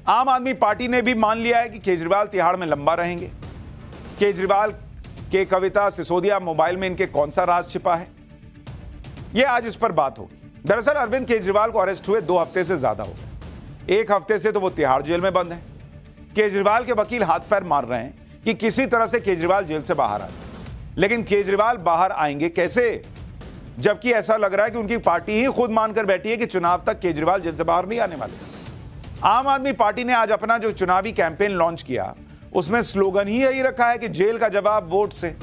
आम आदमी पार्टी ने भी मान लिया है कि केजरीवाल तिहाड़ में लंबा रहेंगे। केजरीवाल के कविता सिसोदिया मोबाइल में इनके कौन सा राज छिपा है, यह आज इस पर बात होगी। दरअसल अरविंद केजरीवाल को अरेस्ट हुए 2 हफ्ते से ज्यादा हो गए। 1 हफ्ते से तो वो तिहाड़ जेल में बंद है। केजरीवाल के वकील हाथ पैर मार रहे हैं कि किसी तरह से केजरीवाल जेल से बाहर आ जाए, लेकिन केजरीवाल बाहर आएंगे कैसे, जबकि ऐसा लग रहा है कि उनकी पार्टी ही खुद मानकर बैठी है कि चुनाव तक केजरीवाल जेल से बाहर नहीं आने वाले। आम आदमी पार्टी ने आज अपना जो चुनावी कैंपेन लॉन्च किया, उसमें स्लोगन ही यही रखा है कि जेल का जवाब वोट से।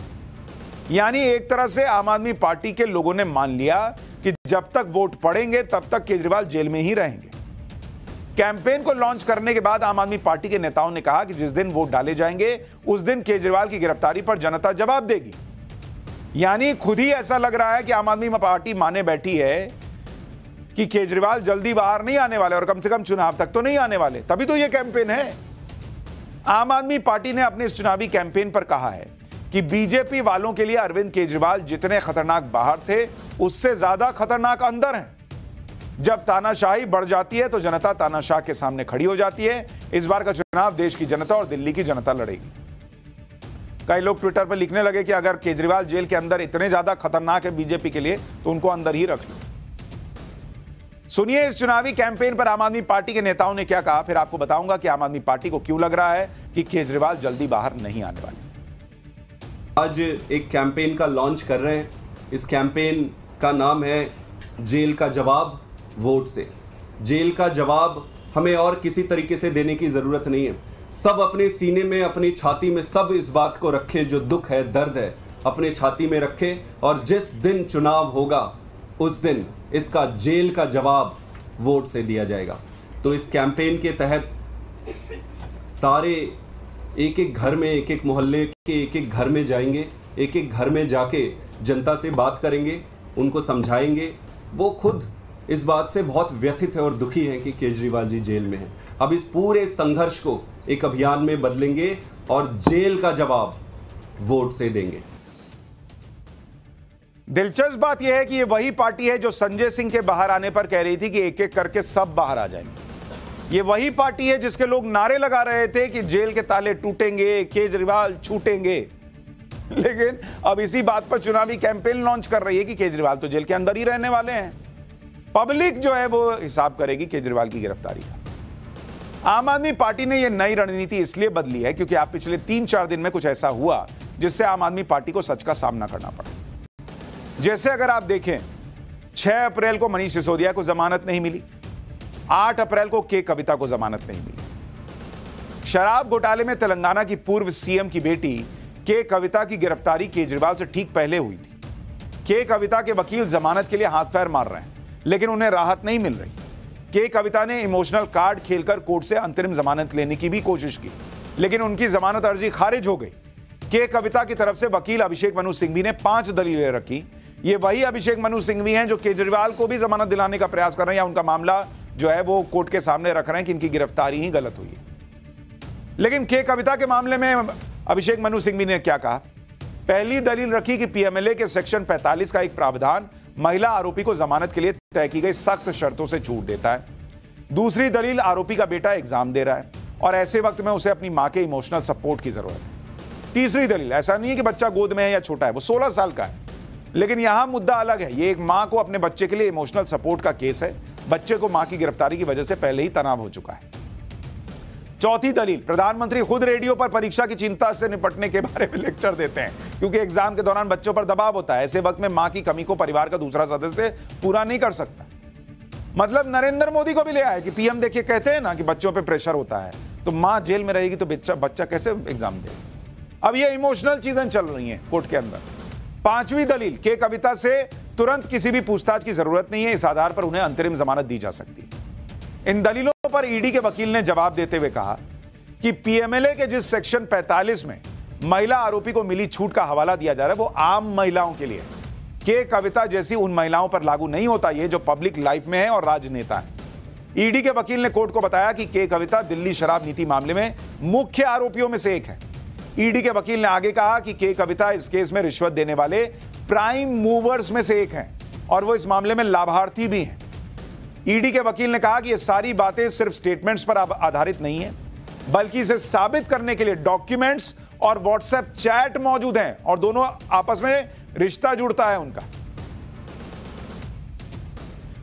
यानी एक तरह से आम आदमी पार्टी के लोगों ने मान लिया कि जब तक वोट पड़ेंगे तब तक केजरीवाल जेल में ही रहेंगे। कैंपेन को लॉन्च करने के बाद आम आदमी पार्टी के नेताओं ने कहा कि जिस दिन वोट डाले जाएंगे उस दिन केजरीवाल की गिरफ्तारी पर जनता जवाब देगी। यानी खुद ही ऐसा लग रहा है कि आम आदमी पार्टी माने बैठी है कि केजरीवाल जल्दी बाहर नहीं आने वाले और कम से कम चुनाव तक तो नहीं आने वाले, तभी तो यह कैंपेन है। आम आदमी पार्टी ने अपने इस चुनावी कैंपेन पर कहा है कि बीजेपी वालों के लिए अरविंद केजरीवाल जितने खतरनाक बाहर थे उससे ज्यादा खतरनाक अंदर हैं। जब तानाशाही बढ़ जाती है तो जनता तानाशाह के सामने खड़ी हो जाती है। इस बार का चुनाव देश की जनता और दिल्ली की जनता लड़ेगी। कई लोग ट्विटर पर लिखने लगे कि अगर केजरीवाल जेल के अंदर इतने ज्यादा खतरनाक है बीजेपी के लिए तो उनको अंदर ही रख लो। सुनिए इस चुनावी कैंपेन पर आम आदमी पार्टी के नेताओं ने क्या कहा, फिर आपको बताऊंगा कि आम आदमी पार्टी को क्यों लग रहा है कि केजरीवाल जल्दी बाहर नहीं आने वाले। आज एक कैंपेन का लॉन्च कर रहे हैं। इस कैंपेन का नाम है जेल का जवाब वोट से। जेल का जवाब हमें और किसी तरीके से देने की जरूरत नहीं है। सब अपने सीने में, अपनी छाती में सब इस बात को रखें, जो दुख है, दर्द है, अपने छाती में रखें और जिस दिन चुनाव होगा उस दिन इसका जेल का जवाब वोट से दिया जाएगा। तो इस कैंपेन के तहत सारे एक एक घर में, एक एक मोहल्ले के एक एक घर में जाएंगे, एक एक घर में जाके जनता से बात करेंगे, उनको समझाएंगे। वो खुद इस बात से बहुत व्यथित है और दुखी है कि केजरीवाल जी जेल में हैं। अब इस पूरे संघर्ष को एक अभियान में बदलेंगे और जेल का जवाब वोट से देंगे। दिलचस्प बात यह है कि यह वही पार्टी है जो संजय सिंह के बाहर आने पर कह रही थी कि एक एक करके सब बाहर आ जाएंगे। यह वही पार्टी है जिसके लोग नारे लगा रहे थे कि जेल के ताले टूटेंगे, केजरीवाल छूटेंगे, लेकिन अब इसी बात पर चुनावी कैंपेन लॉन्च कर रही है कि केजरीवाल तो जेल के अंदर ही रहने वाले हैं। पब्लिक जो है वो हिसाब करेगी केजरीवाल की गिरफ्तारी का। आम आदमी पार्टी ने यह नई रणनीति इसलिए बदली है क्योंकि आप पिछले 3-4 दिन में कुछ ऐसा हुआ जिससे आम आदमी पार्टी को सच का सामना करना पड़ा। जैसे अगर आप देखें, 6 अप्रैल को मनीष सिसोदिया को जमानत नहीं मिली, 8 अप्रैल को के कविता को जमानत नहीं मिली। शराब घोटाले में तेलंगाना की पूर्व सीएम की बेटी के कविता की गिरफ्तारी केजरीवाल से ठीक पहले हुई थी। के कविता के वकील जमानत के लिए हाथ पैर मार रहे हैं लेकिन उन्हें राहत नहीं मिल रही। के कविता ने इमोशनल कार्ड खेलकर कोर्ट से अंतरिम जमानत लेने की भी कोशिश की लेकिन उनकी जमानत अर्जी खारिज हो गई। के कविता की तरफ से वकील अभिषेक मनु सिंघवी ने 5 दलीलें रखी। ये वही अभिषेक मनु सिंघवी हैं जो केजरीवाल को भी जमानत दिलाने का प्रयास कर रहे हैं या उनका मामला जो है वो कोर्ट के सामने रख रहे हैं कि इनकी गिरफ्तारी ही गलत हुई है। लेकिन के कविता के मामले में अभिषेक मनु सिंघवी ने क्या कहा? पहली दलील रखी कि पीएमएलए के सेक्शन 45 का एक प्रावधान महिला आरोपी को जमानत के लिए तय की गई सख्त शर्तों से छूट देता है। दूसरी दलील, आरोपी का बेटा एग्जाम दे रहा है और ऐसे वक्त में उसे अपनी मां के इमोशनल सपोर्ट की जरूरत है। तीसरी दलील, ऐसा नहीं है कि बच्चा गोद में है या छोटा है, वो 16 साल का है, लेकिन यहां मुद्दा अलग है। ये एक मां को अपने बच्चे के लिए इमोशनल सपोर्ट का केस है। बच्चे को मां की गिरफ्तारी की वजह से पहले ही तनाव हो चुका है। चौथी दलील, प्रधानमंत्री खुद रेडियो पर परीक्षा की चिंता से निपटने के बारे में लेक्चर देते हैं क्योंकि एग्जाम के दौरान बच्चों पर दबाव होता है। ऐसे वक्त में मां की कमी को परिवार का दूसरा सदस्य पूरा नहीं कर सकता। मतलब नरेंद्र मोदी को भी ले आए कि पीएम देखिए कहते हैं ना कि बच्चों पे प्रेशर होता है, तो मां जेल में रहेगी तो बच्चा कैसे एग्जाम दे। अब ये इमोशनल चीजें चल रही हैं कोर्ट के अंदर। पांचवी दलील, के कविता से तुरंत किसी भी पूछताछ की जरूरत नहीं है, इस आधार पर उन्हें अंतरिम जमानत दी जा सकती है। इन दलीलों पर ईडी के वकील ने जवाब देते हुए कहा कि पीएमएलए के जिस सेक्शन 45 में महिला आरोपी को मिली छूट का हवाला दिया जा रहा है वो आम महिलाओं के लिए है। के कविता जैसी उन महिलाओं पर लागू नहीं होता, ये जो पब्लिक लाइफ में है और राजनेता है। ईडी के वकील ने कोर्ट को बताया कि के कविता दिल्ली शराब नीति मामले में मुख्य आरोपियों में से एक है। ईडी के वकील ने आगे कहा कि के कविता इस केस में रिश्वत देने वाले प्राइम मूवर्स में से एक हैं और वो इस मामले में लाभार्थी भी हैं। ईडी के वकील ने कहा कि ये सारी बातें सिर्फ स्टेटमेंट्स पर आधारित नहीं है, बल्कि इसे साबित करने के लिए डॉक्यूमेंट्स और व्हाट्सएप चैट मौजूद हैं और दोनों आपस में रिश्ता जुड़ता है उनका।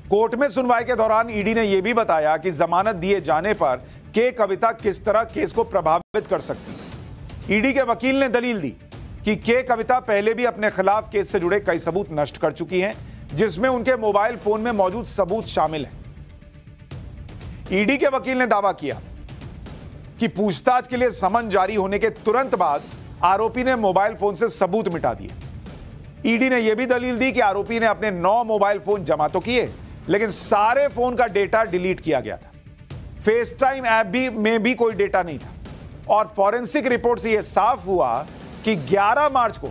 कोर्ट में सुनवाई के दौरान ईडी ने यह भी बताया कि जमानत दिए जाने पर के कविता किस तरह केस को प्रभावित कर सकती है। ईडी के वकील ने दलील दी कि के कविता पहले भी अपने खिलाफ केस से जुड़े कई सबूत नष्ट कर चुकी हैं, जिसमें उनके मोबाइल फोन में मौजूद सबूत शामिल हैं। ईडी के वकील ने दावा किया कि पूछताछ के लिए समन जारी होने के तुरंत बाद आरोपी ने मोबाइल फोन से सबूत मिटा दिए। ईडी ने यह भी दलील दी कि आरोपी ने अपने 9 मोबाइल फोन जमा तो किए, लेकिन सारे फोन का डेटा डिलीट किया गया था। फेस टाइम ऐप में भी कोई डेटा नहीं था और फॉरेंसिक रिपोर्ट से यह साफ हुआ कि 11 मार्च को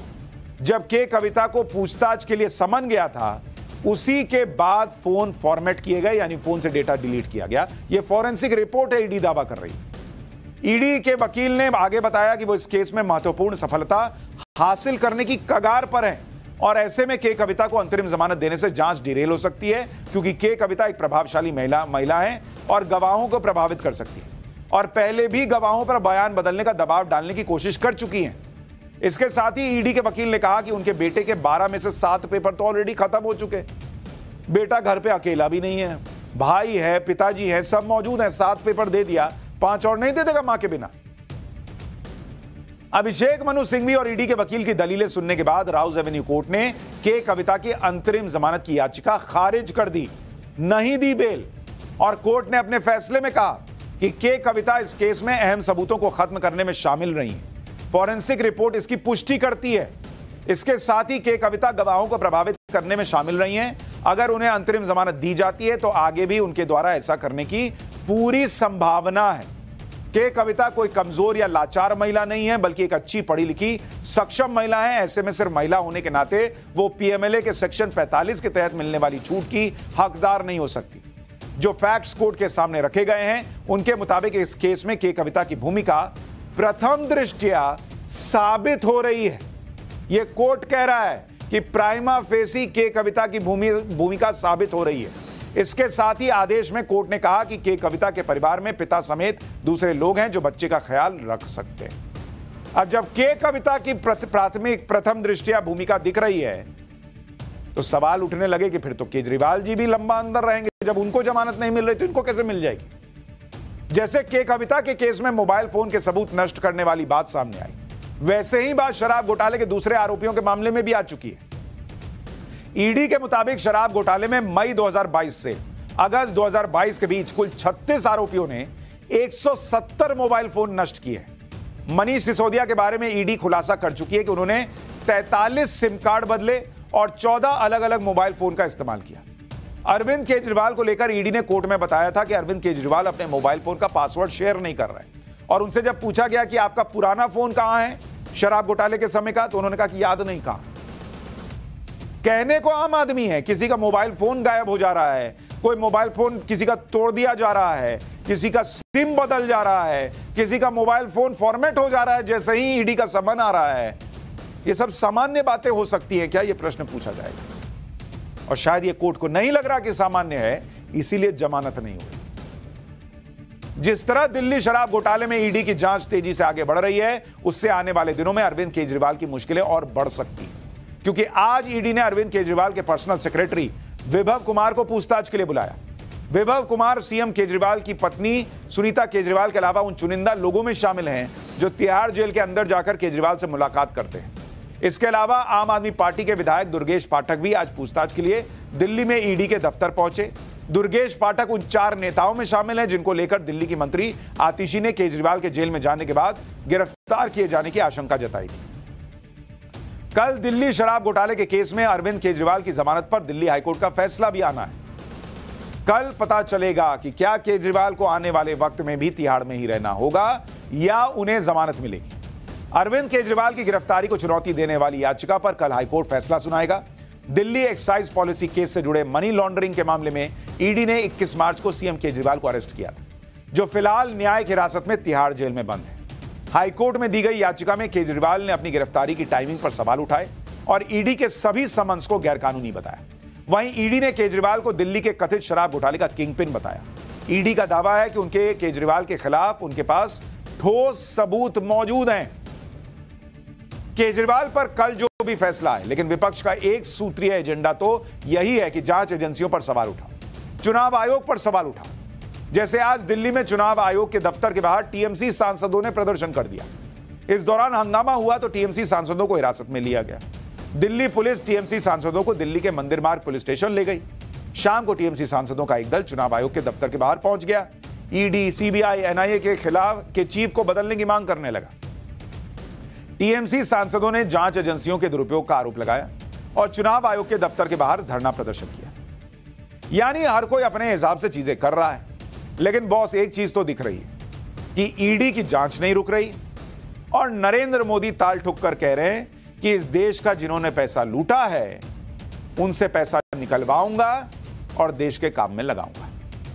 जब के कविता को पूछताछ के लिए समन गया था, उसी के बाद फोन फॉर्मेट किए गए, यानी फोन से डेटा डिलीट किया गया। यह फॉरेंसिक रिपोर्ट है, ईडी दावा कर रही है। ईडी के वकील ने आगे बताया कि वो इस केस में महत्वपूर्ण सफलता हासिल करने की कगार पर है और ऐसे में के कविता को अंतरिम जमानत देने से जांच डिरेल हो सकती है, क्योंकि के कविता एक प्रभावशाली महिला है और गवाहों को प्रभावित कर सकती है और पहले भी गवाहों पर बयान बदलने का दबाव डालने की कोशिश कर चुकी हैं। इसके साथ ही ईडी के वकील ने कहा कि उनके बेटे के 12 में से 7 पेपर तो ऑलरेडी खत्म हो चुके। बेटा घर पे अकेला भी नहीं है, भाई है, पिताजी है, सब मौजूद हैं। 7 पेपर दे दिया, 5 और नहीं दे देगा मां के बिना। अभिषेक मनु सिंघवी और ईडी के वकील की दलीलें सुनने के बाद राउज एवेन्यू कोर्ट ने के कविता की अंतरिम जमानत की याचिका खारिज कर दी, नहीं दी बेल। और कोर्ट ने अपने फैसले में कहा कि के कविता इस केस में अहम सबूतों को खत्म करने में शामिल रही है। फॉरेंसिक रिपोर्ट इसकी पुष्टि करती है। इसके साथ ही के कविता गवाहों को प्रभावित करने में शामिल रही हैं। अगर उन्हें अंतरिम जमानत दी जाती है तो आगे भी उनके द्वारा ऐसा करने की पूरी संभावना है। के कविता कोई कमजोर या लाचार महिला नहीं है, बल्कि एक अच्छी पढ़ी लिखी सक्षम महिला है। ऐसे में सिर्फ महिला होने के नाते वो पीएमएलए के सेक्शन 45 के तहत मिलने वाली छूट की हकदार नहीं हो सकती। जो फैक्ट्स कोर्ट के सामने रखे गए हैं उनके मुताबिक इस केस में के कविता की भूमिका प्रथम दृष्टया साबित हो रही है। यह कोर्ट कह रहा है कि प्राइमा फेसी के कविता की भूमिका साबित हो रही है। इसके साथ ही आदेश में कोर्ट ने कहा कि के कविता के परिवार में पिता समेत दूसरे लोग हैं जो बच्चे का ख्याल रख सकते हैं। अब जब के कविता की प्रथम दृष्टया भूमिका दिख रही है तो सवाल उठने लगे कि फिर तो केजरीवाल जी भी लंबा अंदर रहेंगे। जब उनको जमानत नहीं मिल रही तो इनको कैसे मिल जाएगी? जैसे के कविता के केस में मोबाइल फोन के सबूत नष्ट करने वाली बात सामने आई, वैसे ही बात शराब घोटाले के दूसरे आरोपियों के मामले में भी आ चुकी है। ईडी के मुताबिक शराब घोटाले में मई 2022 से अगस्त 2022 के बीच कुल 36 आरोपियों ने 170 मोबाइल फोन नष्ट किए। मनीष सिसोदिया के बारे में ईडी खुलासा कर चुकी है कि उन्होंने 43 सिम कार्ड बदले और 14 अलग अलग मोबाइल फोन का इस्तेमाल किया। अरविंद केजरीवाल को लेकर ईडी ने कोर्ट में बताया था कि अरविंद केजरीवाल अपने मोबाइल फोन का पासवर्ड शेयर नहीं कर रहे और उनसे जब पूछा गया कि आपका पुराना फोन कहां है शराब घोटाले के समय का, तो उन्होंने कहा कि याद नहीं कहां। कहने को आम आदमी है, किसी का मोबाइल फोन गायब हो जा रहा है, कोई मोबाइल फोन किसी का तोड़ दिया जा रहा है, किसी का सिम बदल जा रहा है, किसी का मोबाइल फोन फॉर्मेट हो जा रहा है जैसे ही ईडी का समन आ रहा है। ये सब सामान्य बातें हो सकती हैं क्या, ये प्रश्न पूछा जाएगा। और शायद ये कोर्ट को नहीं लग रहा कि सामान्य है, इसीलिए जमानत नहीं हुई। जिस तरह दिल्ली शराब घोटाले में ईडी की जांच तेजी से आगे बढ़ रही है, उससे आने वाले दिनों में अरविंद केजरीवाल की मुश्किलें और बढ़ सकती हैं, क्योंकि आज ईडी ने अरविंद केजरीवाल के पर्सनल सेक्रेटरी विभव कुमार को पूछताछ के लिए बुलाया। विभव कुमार सीएम केजरीवाल की पत्नी सुनीता केजरीवाल के अलावा उन चुनिंदा लोगों में शामिल हैं जो तिहाड़ जेल के अंदर जाकर केजरीवाल से मुलाकात करते हैं। इसके अलावा आम आदमी पार्टी के विधायक दुर्गेश पाठक भी आज पूछताछ के लिए दिल्ली में ईडी के दफ्तर पहुंचे। दुर्गेश पाठक उन 4 नेताओं में शामिल हैं जिनको लेकर दिल्ली की मंत्री आतिशी ने केजरीवाल के जेल में जाने के बाद गिरफ्तार किए जाने की आशंका जताई थी। कल दिल्ली शराब घोटाले के केस में अरविंद केजरीवाल की जमानत पर दिल्ली हाईकोर्ट का फैसला भी आना है। कल पता चलेगा कि क्या केजरीवाल को आने वाले वक्त में भी तिहाड़ में ही रहना होगा या उन्हें जमानत मिलेगी। अरविंद केजरीवाल की गिरफ्तारी को चुनौती देने वाली याचिका पर कल हाईकोर्ट फैसला सुनाएगा। दिल्ली एक्साइज पॉलिसी केस से जुड़े मनी लॉन्ड्रिंग के मामले में ईडी ने 21 मार्च को सीएम केजरीवाल को अरेस्ट किया था, जो फिलहाल न्यायिक हिरासत में तिहाड़ जेल में बंद है। हाईकोर्ट में दी गई याचिका में केजरीवाल ने अपनी गिरफ्तारी की टाइमिंग पर सवाल उठाए और ईडी के सभी समन्स को गैरकानूनी बताया। वहीं ईडी ने केजरीवाल को दिल्ली के कथित शराब घोटाले का किंगपिन बताया। ईडी का दावा है कि उनके केजरीवाल के खिलाफ उनके पास ठोस सबूत मौजूद हैं। केजरीवाल पर कल जो भी फैसला है, लेकिन विपक्ष का एक सूत्रीय एजेंडा तो यही है कि जांच एजेंसियों पर सवाल उठा, चुनाव आयोग पर सवाल उठा। जैसे आज दिल्ली में चुनाव आयोग के दफ्तर के बाहर टीएमसी सांसदों ने प्रदर्शन कर दिया। इस दौरान हंगामा हुआ तो टीएमसी सांसदों को हिरासत में लिया गया। दिल्ली पुलिस टीएमसी सांसदों को दिल्ली के मंदिर मार्ग पुलिस स्टेशन ले गई। शाम को टीएमसी सांसदों का एक दल चुनाव आयोग के दफ्तर के बाहर पहुंच गया। ईडी, सीबीआई, एनआईए के खिलाफ के चीफ को बदलने की मांग करने लगा। टीएमसी सांसदों ने जांच एजेंसियों के दुरुपयोग का आरोप लगाया और चुनाव आयोग के दफ्तर के बाहर धरना प्रदर्शन किया। यानी हर कोई अपने हिसाब से चीजें कर रहा है, लेकिन बॉस एक चीज तो दिख रही है कि ईडी की जांच नहीं रुक रही और नरेंद्र मोदी ताल ठुक कर कह रहे हैं कि इस देश का जिन्होंने पैसा लूटा है उनसे पैसा निकलवाऊंगा और देश के काम में लगाऊंगा।